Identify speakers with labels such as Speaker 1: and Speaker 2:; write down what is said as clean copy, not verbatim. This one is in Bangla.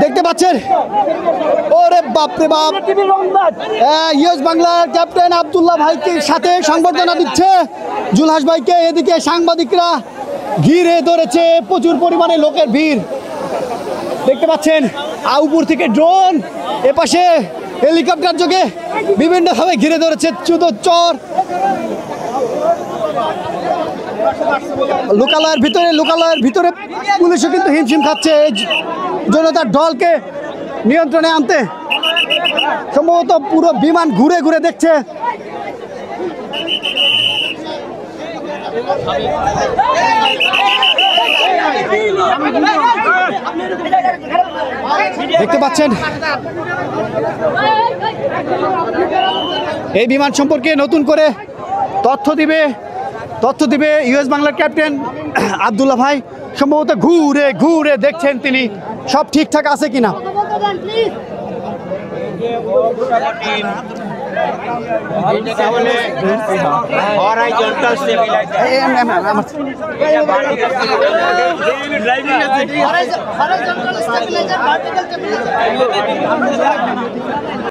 Speaker 1: দেখতে পাচ্ছেন, ওরে বাপরে বাপ, ইউএস বাংলার ক্যাপ্টেন আব্দুল্লাহ ভাইকে সাথে সংবর্ধনা দিচ্ছে জুলহাস ভাইকে। এদিকে সাংবাদিকরা ঘিরে ধরেছে, প্রচুর পরিমাণে লোকের ভিড় দেখতে পাচ্ছেন। উপর থেকে ড্রোন, এপাশে হেলিকপ্টার যোগে বিভিন্নভাবে ঘিরে ধরেছে চর। লোকালয়ের ভিতরে পুলিশও কিন্তু হিমশিম খাচ্ছে জনতার ঢলকে নিয়ন্ত্রণে আনতে। সম্ভবত পুরো বিমান ঘুরে ঘুরে দেখছে। দেখতে পাচ্ছেন এই বিমান সম্পর্কে নতুন করে তথ্য দিবে ইউএস বাংলার ক্যাপ্টেন আব্দুল্লাহ ভাই। সম্ভবত ঘুরে ঘুরে দেখছেন তিনি সব ঠিকঠাক আছে কিনা।